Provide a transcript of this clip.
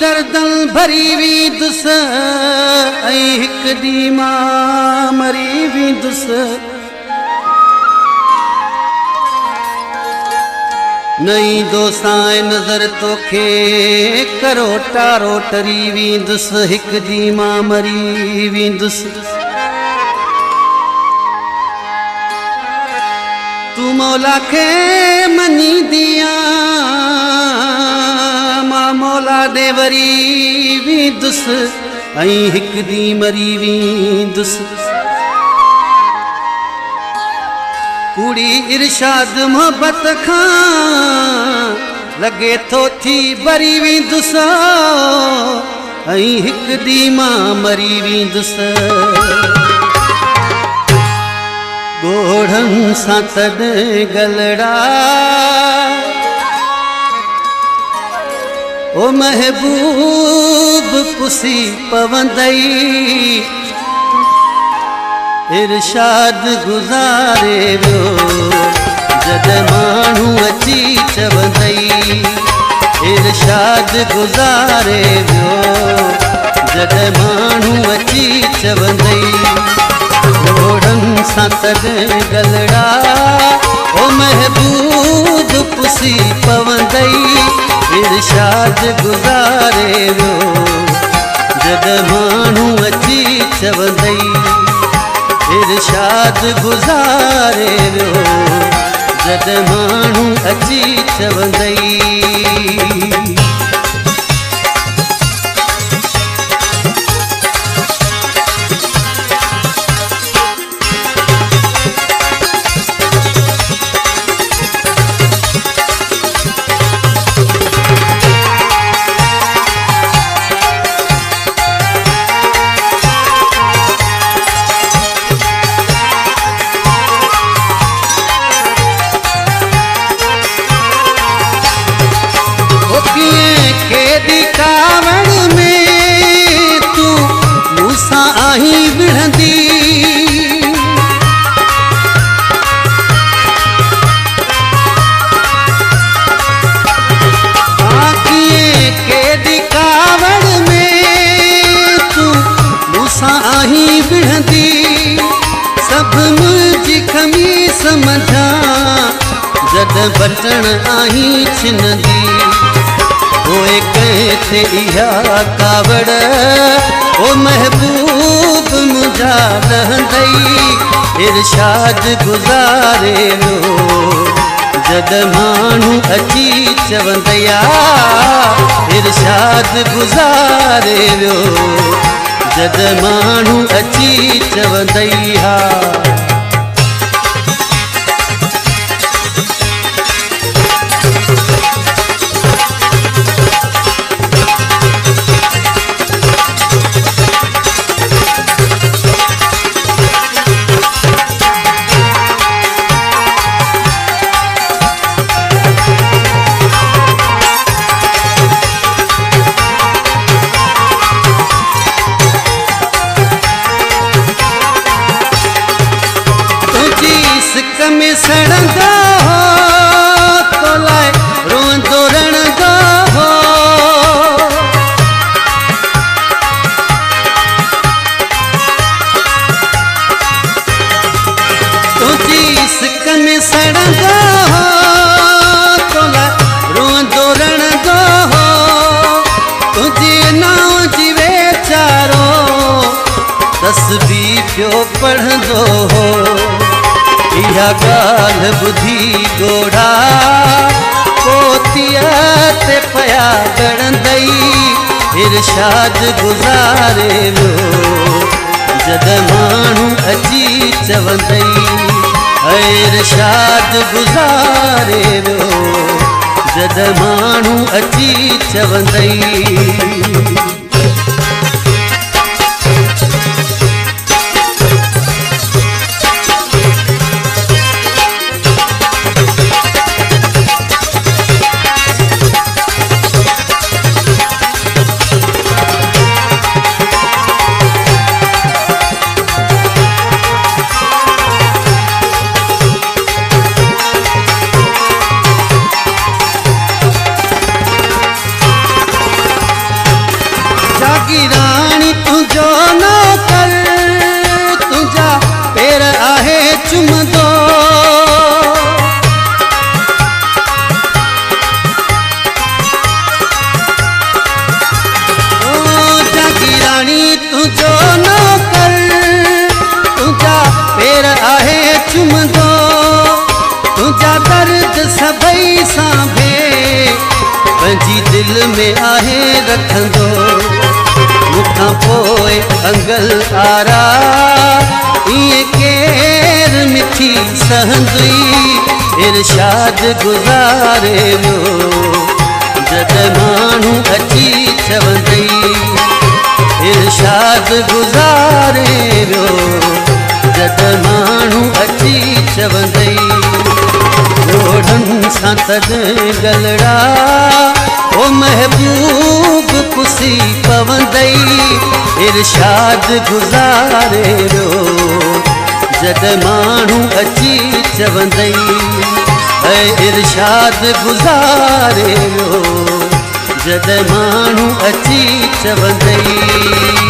दर्दल भरी वींदुस ऐं हिक ॾींहुं मां मरी वींदुस। नई दोसां नज़र तोखे करोटा रोटरी वींदुस हिक ॾींहुं मां मरी वींदुस। तू मौला खे मञींदियां मां मौला ॾे वरी वींदुस ऐं हिक ॾींहुं मरी वींदुस। कूड़ी इरशाद मोहब्बत खां लगे थो थी बरी वींदुस ऐं हिक ॾींहुं मां मरी वींदुस। गोढ़नि सां तॾहिं गलड़ा ओ महबूब पुसी पवंदई। इरशाद गुज़ारे वियो जॾहिं माण्हू अची चवंदई। इरशाद गुज़ारे वियो जॾहिं माण्हू अची चवंदई। घोड़नि सां तॾहिं गलड़ा ओ महबूब पुसी पवंदई। इरशाद गुज़ारे वियो जॾहिं माण्हू अची चवंदई। इरशाद गुज़ारे वियो जॾहिं माण्हू अची चवंदई। कावड़ में तू मूसां आहीं विढ़ंदी। आखिए केडी कावड़ में तू मूसां आहीं विढ़ंदी। सब मुंहिंजी खमीस मझा जॾहिं बटण आहीं छिनंदी। ओए कहते इहा कावड़ ओ महबूब मुंहिंजा रहंदई। इरशाद गुज़ारे वियो जॾहिं माण्हू अची चवंदई। इरशाद गुज़ारे वियो जॾहिं माण्हू अची चवंदई। में सड़ंदो हो तो लाए रोंदो रणंदो हो। तुझी सिक में सड़ंदो हो तो लाए रोंदो रणंदो हो। तुझी नाव जी वेचारो तस्बीह पियो पढ़ंदो हो। इहा ॻाल्हि ॿुधी गोढ़ा पोतीअ ते पया ॻणंदई। इरशाद गुज़ारे वियो जॾहिं माण्हू अची चवंदई। इरशाद गुज़ारे वियो जॾहिं माण्हू अची चवंदई। दिल में आहे रखंदो मुखां पोइ अंगल आरा इएं केर मिठी सहंदुई इरशाद गुज़ारे वियो जॾहिं माण्हू अची चवंदई इरशाद गुज़ारे वियो जॾहिं माण्हू अची चवंदई जोड़नि सां तॾहिं गलड़ा ओ महबूब पुसी पवंदई इरशाद गुज़ारे वियो जॾहिं माण्हू अची चवंदई ऐं इरशाद गुज़ारे वियो जॾहिं माण्हू अची चवंदई